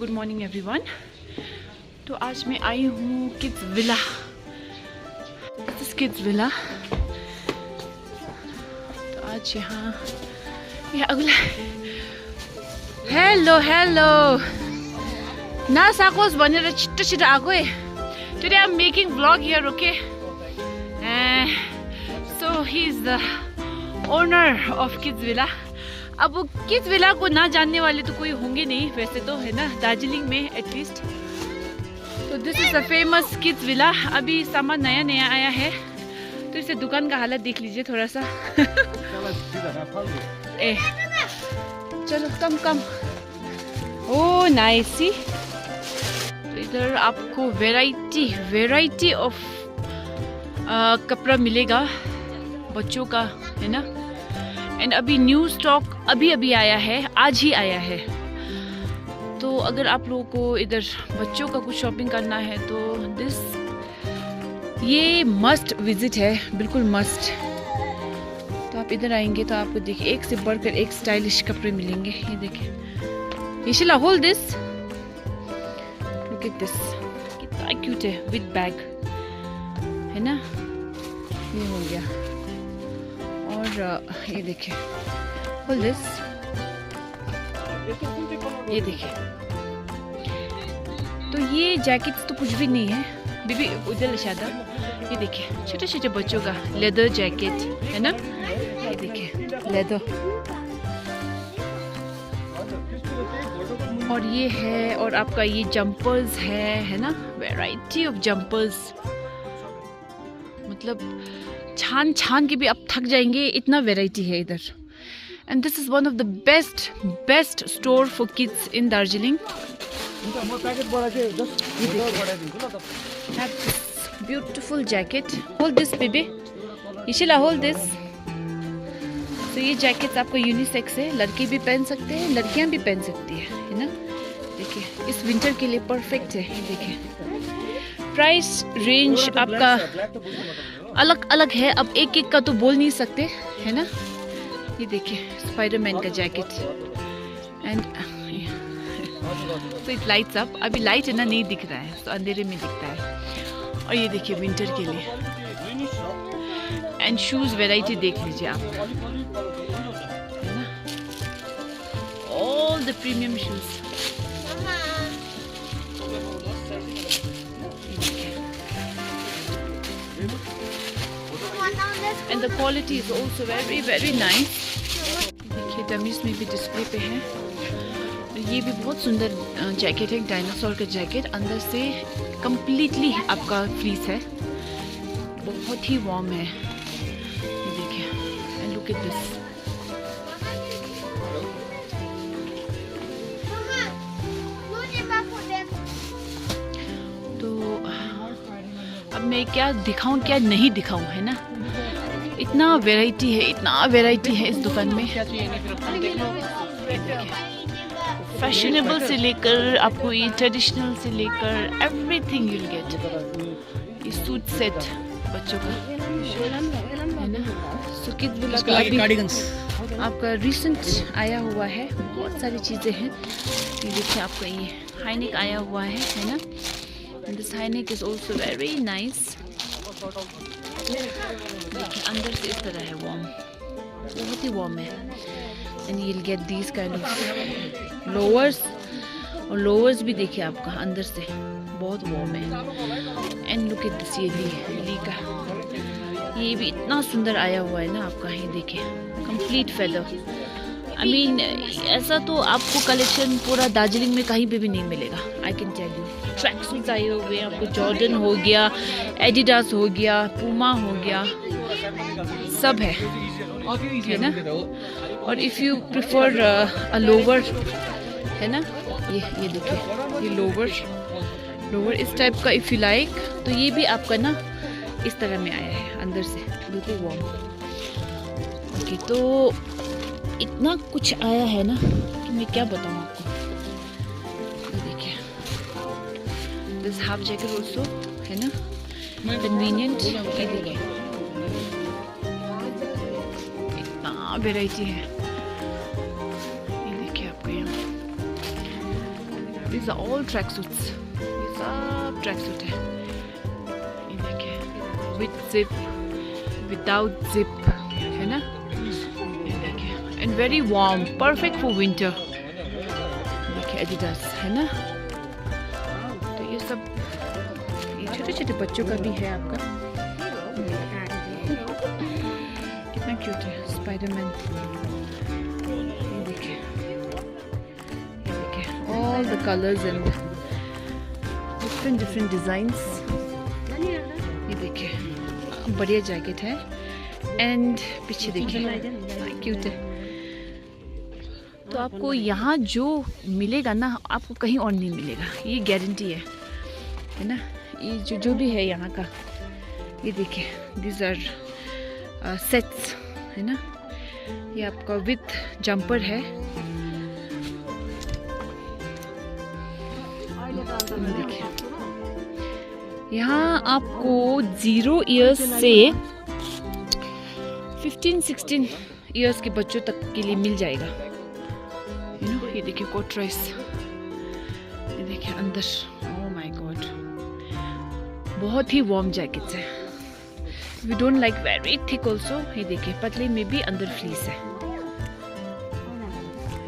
Good morning everyone. तो आज मैं आई हूँ kids villa. This is kids villa. तो आज यहाँ यह अगला हेलो ना साकोस् भनेर छिटो छिटो आएको है। Today I am making vlog here, okay. So he is the owner of kids villa. अब किड्स विला को ना जानने वाले तो कोई होंगे नहीं वैसे तो, है ना, दार्जिलिंग में एटलीस्ट। तो this is the famous kids villa. अभी सामान नया नया आया है तो इसे दुकान का हालत देख लीजिए थोड़ा सा। ए चलो कम। ओ नाइस। तो इधर आपको वेराइटी ऑफ कपड़ा मिलेगा बच्चों का, है ना। एंड अभी न्यू स्टॉक अभी आया है, आज ही आया है। तो अगर आप लोगों को इधर बच्चों का कुछ शॉपिंग करना है तो ये मस्ट विजिट है, बिल्कुल मस्ट। तो आप इधर आएंगे तो आपको देखिए एक से बढ़कर एक स्टाइलिश कपड़े मिलेंगे। ये देखिए, Yashila hold this, look at this, कितना क्यूट है, विद बैग, है ना। ये हो गया। और ये देखिए, होल्ड दिस, ये देखिए। तो ये जैकेट्स तो कुछ भी नहीं है बीबी, उधर शादा। ये देखिए छोटे छोटे बच्चों का लेदर जैकेट, है ना। ये देखिए लेदर। और ये है, और आपका ये जंपर्स है ना, वैरायटी ऑफ जंपर्स। मतलब छान के भी आप थक जाएंगे, इतना वैरायटी है इधर। And this is one of the best store for kids in Darjeeling. Beautiful jacket, hold this baby, Yashila hold this. तो ये जैकेट्स आपको यूनिसेक्स है, लड़के भी पहन सकते हैं, लड़कियां भी पहन सकती है ना। देखिए इस विंटर के लिए परफेक्ट है। ये देखिए प्राइस रेंज आपका अलग है, अब एक का तो बोल नहीं सकते, है ना। ये देखिए स्पाइडरमैन का जैकेट। एंड तो इट लाइट्स अप। अभी लाइट है ना, नहीं दिख रहा है, तो अंधेरे में दिखता है। और ये देखिए विंटर के लिए। एंड शूज वैरायटी देख लीजिए आप, है ना, all the premium shoes. And the quality is also very nice. देखिए डमीज में भी डिस्प्ले पे है। ये भी बहुत सुंदर जैकेट है, डायनासोर का जैकेट। अंदर से कंप्लीटली आपका फ्लीस है, बहुत ही वार्म है। ये देखिए, एंड लुक एट दिस। तो अब मैं क्या दिखाऊं क्या नहीं दिखाऊं, है ना। इतना वैरायटी है इस दुकान में। फैशनेबल से लेकर आपको ये ट्रेडिशनल से लेकर एवरीथिंग यू विल गेट। ये सूट सेट बच्चों का, है ना। सो किड्स आपका रिसेंट आया हुआ है, बहुत सारी चीज़ें हैं। ये देखिए आपका ये हाईनेक आया हुआ है ना। This high neck is also very nice. देखिए अंदर से इस तरह है, वार्म, बहुत ही वार्म है। And you will get these kind of lowers, और लोअर्स भी देखिए आपका अंदर से बहुत वार्म है। एंड लुक एट दिस, ये ली का, ये भी इतना सुंदर आया हुआ है ना आपका। ये देखिए कंप्लीट फेदर। आई मीन ऐसा तो आपको कलेक्शन पूरा दार्जिलिंग में कहीं पे भी नहीं मिलेगा, I can tell you. Track suits आए हुए हैं आपको, जॉर्डन हो गया, एडिडास हो गया, पूमा हो गया, सब है ना। और if you prefer a lower, है ना, ये देखिए, ये लोवर इस टाइप का इफ़ यू लाइक, तो ये भी आपका ना इस तरह में आया है, अंदर से बिल्कुल वार्म। ओके, तो इतना कुछ आया है ना कि मैं क्या बताऊँ आपको। देखिए दिस हाफ जैकेट ऑल्सो, है ना, कन्वीनियंट। ये देखिए इतना वैरायटी है। ये देखिए आपको यहाँ These are all track suits. ये सब ट्रैक सूट है. ये देखिए, with zip, without zip, है ना? ये देखिए, and very warm, perfect for winter. देखिए Adidas, है ना? तो ये सब, ये छोटे छोटे बच्चों का भी है आपका. कितना क्यूट है, स्पाइडरमैन. ये देखिए, all the colors and different designs. ये देखिए, बढ़िया जैकेट है. एंड पीछे देखिए, क्यूट है. तो आपको यहाँ जो मिलेगा ना, आपको कहीं और नहीं मिलेगा, ये गारंटी है ना? ये जो भी है यहाँ का, ये देखिए, these are सेट्स, है ना? ये आपका विथ जंपर है. देखिए, यहाँ आपको 0 इयर्स से 15-16 इयर्स के बच्चों तक के लिए मिल जाएगा. ये देखिए कोट राइस. ये देखिए अंदर, ओह माय गॉड, बहुत ही वार्म जैकेट्स है. We don't like very thick also. ये देखिए पतले में भी अंदर फ्लीस है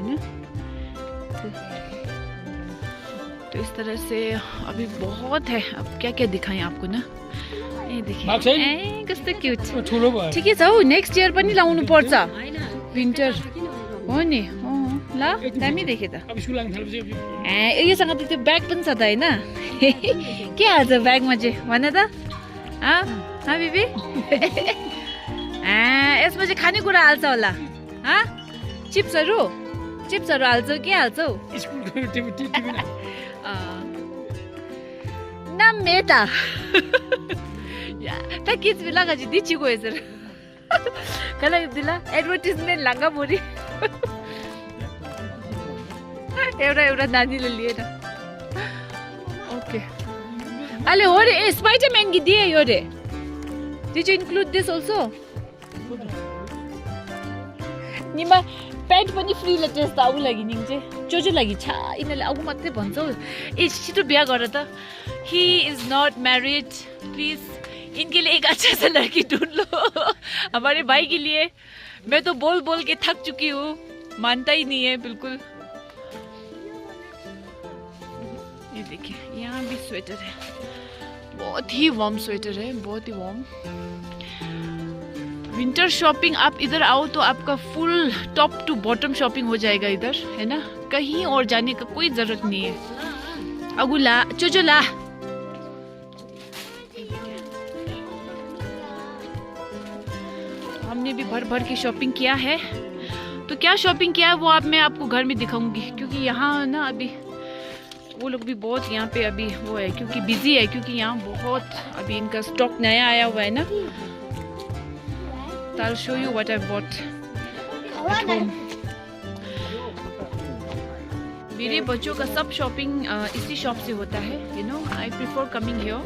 ना? तो इस तरह से अभी बहुत है. अब क्या क्या दिखाएं आपको ना? ये देखिए, कस्तो क्यूट. ठिकै छ हौ, नेक्स्ट इयर पनि लाउनु पर्छ विन्टर हो नि. ल दामी देखेँ त. योसँग त त्यो ब्याग पनि छ त होइन? के हाल्छ ब्यागमा चाहिँ भन त? बिबी यसमा चाहिँ खानेकुरा हाल्छ होला? चिप्सहरू हाल्छौ? के हाल्छौ? Nameta. Ta kids bilang aja di Chico sir. Kalau bilang advertisement langga muri. Eura nani le liye na. Okay. Ale ore Spider-Man ki diye yore. Did you include this also? Nima pant पनि free latest त आउ लागि नि चाहिँ लागि छ. यिनीहरूले आउ मात्रै भन्छ हौ. छिटो बिहा गर त. He is not married, please इनके लिए एक अच्छा सा लड़की ढूंढ लो. हमारे भाई के लिए. मैं तो बोल बोल के थक चुकी हूँ, मानता ही नहीं है बिल्कुल. ये देखिए, यहाँ भी स्वेटर है, बहुत ही वार्म स्वेटर है, बहुत ही वार्म. विंटर शॉपिंग आप इधर आओ तो आपका full top to bottom shopping हो जाएगा इधर, है ना? कहीं और जाने का कोई जरूरत नहीं है. अगुला चोचोला. हमने भी भर भर की शॉपिंग किया है. तो क्या शॉपिंग किया है वो मैं आपको घर में दिखाऊंगी, क्योंकि यहाँ ना अभी वो लोग भी बहुत यहाँ पे अभी वो है, क्योंकि बिजी है, क्योंकि यहाँ बहुत अभी इनका स्टॉक नया आया हुआ है ना. I'll show you what I bought at home. मेरे बच्चों का सब शॉपिंग इसी शॉप से होता है. You know, I prefer coming here,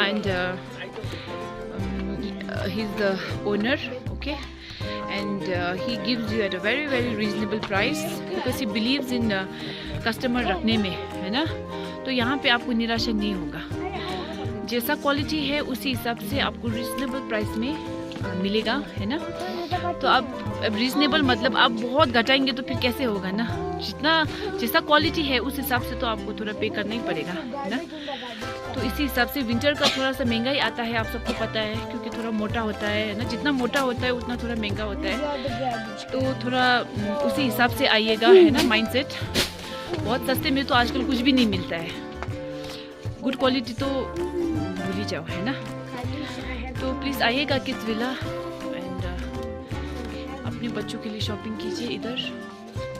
and he's the owner, okay, and he gives you at a very reasonable price because he believes in customer रखने में, है ना? तो यहाँ पे आपको निराशा नहीं होगा. जैसा क्वालिटी है उसी हिसाब से आपको रिजनेबल प्राइस में मिलेगा, है ना? तो अब रीजनेबल मतलब आप बहुत घटाएंगे तो फिर कैसे होगा ना? जैसा क्वालिटी है उस हिसाब से तो आपको थोड़ा पे करना ही पड़ेगा, है ना? तो इसी हिसाब से विंटर का थोड़ा सा महंगा ही आता है, आप सबको पता है, क्योंकि थोड़ा मोटा होता है ना. जितना मोटा होता है उतना थोड़ा महंगा होता है. तो थोड़ा उसी हिसाब से आइएगा, है ना? माइंडसेट. बहुत सस्ते में तो आजकल कुछ भी नहीं मिलता है. गुड क्वालिटी तो भूल ही जाओ, है ना? तो प्लीज़ आइएगा किड्स विला एंड अपने बच्चों के लिए शॉपिंग कीजिए. इधर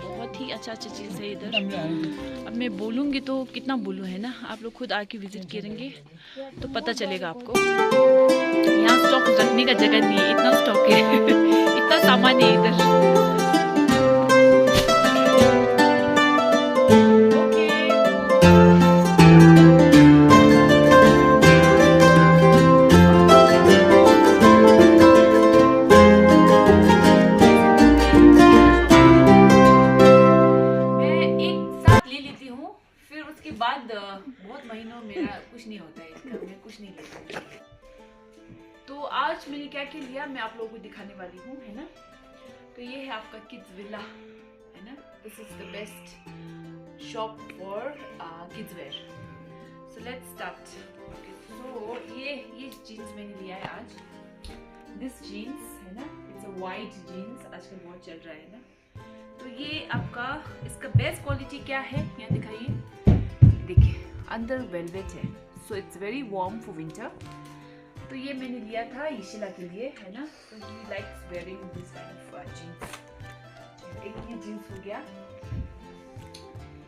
बहुत ही अच्छा चीज़ है इधर. अब मैं बोलूँगी तो कितना बोलूँ, है ना? आप लोग खुद आके विजिट करेंगे तो पता चलेगा आपको. यहाँ स्टॉक रखने का जगह नहीं है, इतना स्टॉक है. इतना सामान है इधर. फिर उसके बाद बहुत महीनों मेरा कुछ नहीं होता है इसका, मैं कुछ नहीं लेता। तो आज मैंने क्या क्या लिया मैं आप लोगों को दिखाने वाली हूँ, है ना। तो ये है आपका किड्स विला, है ना। This is the best shop for kids wear. So let's start. So ये जीन्स मैंने लिया है आज। दिस जीन्स है ना, इट्स अ वाइट जीन्स, आजकल बहुत चल रहा है ना। तो ये आपका इसका बेस्ट क्वालिटी क्या है यहाँ दिखाइए, देखिए अंदर वेलवेट है। So it's very warm for winter. तो ये मैंने लिया था ईशिला के लिए, है ना। तो ही likes wearing this kind of jeans. एक ये जीन्स हो गया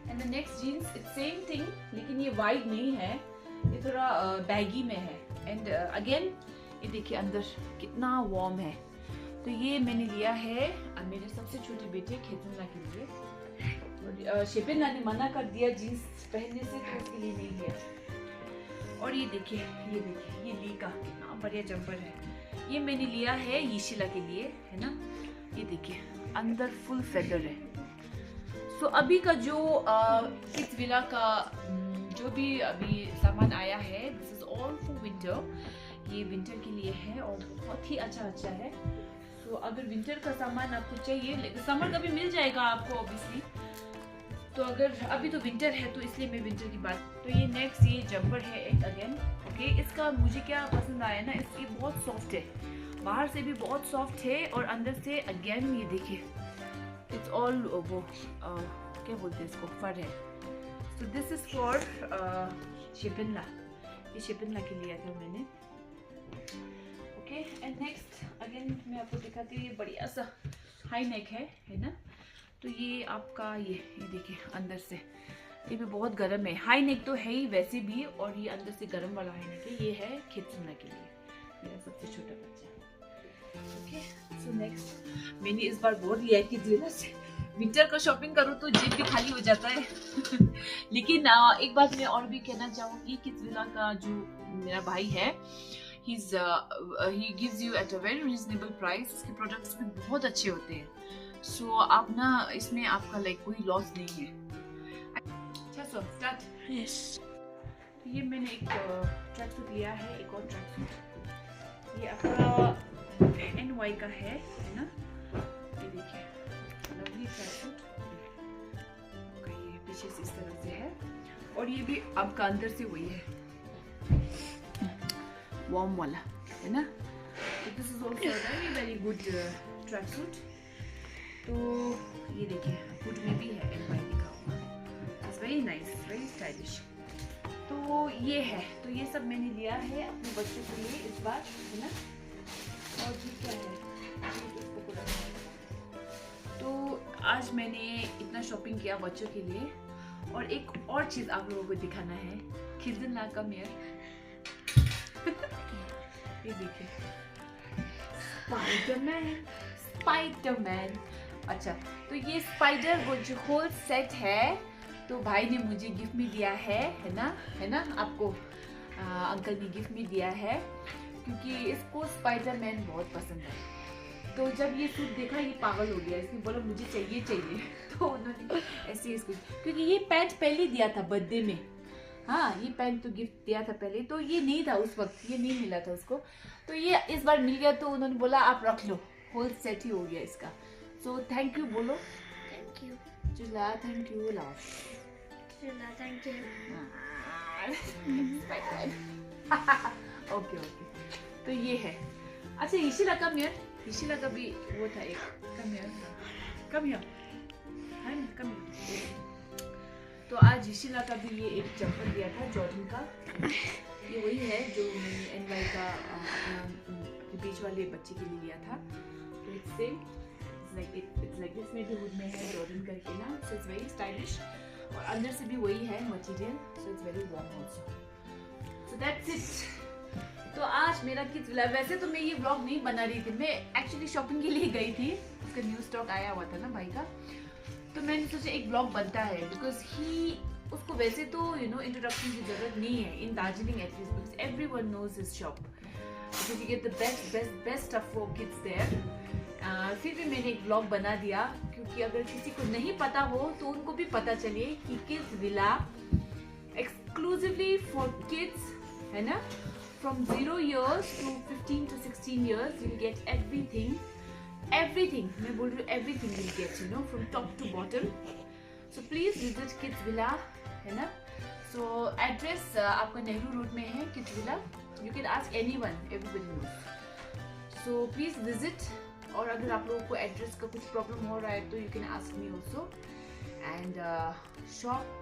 and the next jeans it's same thing, लेकिन ये वाइड नहीं है, ये थोड़ा बैगी में है। एंड अगेन ये देखिए अंदर कितना वार्म है। तो ये मैंने लिया है मेरे सबसे छोटे बेटे खेतुना के लिए। और शेपिना ने मना कर दिया जीन्स पहनने से, तो उसके लिए नहीं लिया। और ये देखिए ये ली का कितना बढ़िया जंपर है। ये मैंने लिया है यीशिला के लिए, है ना। ये देखिए अंदर फुल फेदर है। सो अभी का जो किड्स विला का जो भी अभी सामान आया है, this is all for winter. ये विंटर के लिए है और बहुत ही अच्छा है। सो अगर विंटर का सामान आपको चाहिए, लेकिन समर का भी मिल जाएगा आपको ऑब्वियसली। तो अगर अभी तो विंटर है तो इसलिए मैं विंटर की बात। तो ये नेक्स्ट ये जंपर है एक अगेन, ओके। इसका मुझे क्या पसंद आया ना, इसकी बहुत सॉफ्ट है, बाहर से भी बहुत सॉफ्ट है और अंदर से अगेन ये देखिए इट्स ऑल वो क्या बोलते हैं इसको, फर है। So this is for Shipinla. ये शिपिनला के लिया था मैंने, ओके। एंड नेक्स्ट अगेन मैं आपको दिखाती हूँ, ये बढ़िया सा हाई नेक है ना। तो ये आपका ये देखिए अंदर से ये भी बहुत गर्म है। हाई नेक तो है ही वैसे भी, और ये अंदर से गर्म वाला हाई नेक है। ये है खेतुना के लिए, मेरा सबसे छोटा बच्चा, ओके। सो नेक्स्ट मैंने इस बार बोल लिया है कि जिला से विंटर का शॉपिंग करूँ तो जेब भी खाली हो जाता है। लेकिन एक बात मैं और भी कहना चाहूँगी, किड्स विला का जो मेरा भाई है, he gives you at a very reasonable price। उसके प्रोडक्ट्स भी बहुत अच्छे होते हैं। सो आप ना इसमें आपका लाइक कोई लॉस नहीं है। अच्छा सो स्टार्ट। यस, ये मैंने एक ट्रैक सूट लिया है, एक और ट्रैक सूट। ये आपका NY का है ना। ये देखिए लवली ट्रैक सूट, ये पीछे से इस तरह से है और ये भी आपका अंदर से वही है, वार्म वाला, है ना। This is also very very good track suit. तो ये देखिए हुड में भी है NY लिखा हुआ, it's very nice, very stylish. तो ये है, तो ये सब मैंने लिया है अपने बच्चों के लिए इस बार, है ना। और ये क्या है, तो आज मैंने इतना शॉपिंग किया बच्चों के लिए। और एक और चीज आप लोगों को दिखाना है, खिलना का मेयर। ये देखिए स्पाइडरमैन। अच्छा, तो ये स्पाइडर वो जो होल सेट है, तो भाई ने मुझे गिफ्ट में दिया है ना। आपको अंकल ने गिफ्ट में दिया है, क्योंकि इसको स्पाइडरमैन बहुत पसंद है। तो जब ये सूट देखा ये पागल हो गया, इसने बोला मुझे चाहिए। तो उन्होंने ऐसे इसको, क्योंकि ये पैंट पहले दिया था बर्थडे में, हाँ ये पैंट तो गिफ्ट दिया था पहले, तो ये नहीं था उस वक्त, ये नहीं मिला था उसको। तो ये इस बार मिल गया, तो उन्होंने बोला आप रख लो, होल सेट ही हो गया इसका। सो थैंक यू बोलो। थैंक यू चुला, थैंक यू लाओ। चुला, थैंक यू। ओके। तो ये है। अच्छा ईशिला का मेयर, ईशिला का भी वो था एक कम हियर है ना, कम। तो आज ईशिला का भी ये एक जंपर दिया था जॉर्डन का। ये वही है जो मैंने NY का अपना बीच वाले बच्चे के लिए लिया था। तो it's same, it's like this में भी हुड में है जॉर्डन करके ना। सो इट्स वेरी स्टाइलिश और अंदर से भी वही है material. So it's very warm also. So that's it. तो आज मेरा किड्स विला, वैसे तो मैं ये व्लॉग नहीं बना रही थी, मैं एक्चुअली शॉपिंग के लिए गई थी, उसका न्यू स्टॉक आया हुआ था ना भाई का। तो मैंने सोचा एक ब्लॉग बनता है, बिकॉज उसको वैसे तो इंट्रोडक्शन की जरूरत नहीं है in Darjeeling at least, because everyone knows his shop, because you get the best stuff for kids there. फिर भी मैंने एक ब्लॉग बना दिया, क्योंकि अगर किसी को नहीं पता हो तो उनको भी पता चले कि kids villa exclusively for kids, है ना, from 0 years to 15 to 16 years you will get everything, मैं बोल रही हूँ everything will get, you know, from top to bottom. So please visit Kids Villa, है ना. So address आपका नेहरू रोड में है Kids Villa. You can ask anyone, everybody knows. So please visit. और अगर आप लोगों को एड्रेस का कुछ प्रॉब्लम हो रहा है तो you can ask me also. And shop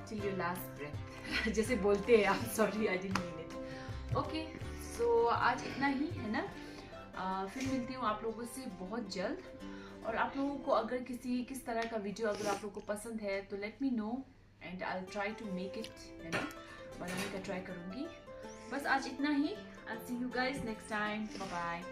till your last breath जैसे बोलते हैं आप. Sorry, I didn't mean it. Okay, so आज इतना ही, है ना. फिर मिलती हूँ आप लोगों से बहुत जल्द. और आप लोगों को अगर किस तरह का वीडियो अगर आप लोगों को पसंद है तो let me know and I will try to make it, है ना. बनाने का ट्राई करूँगी. बस आज इतना ही. I see you guys next time. Bye bye.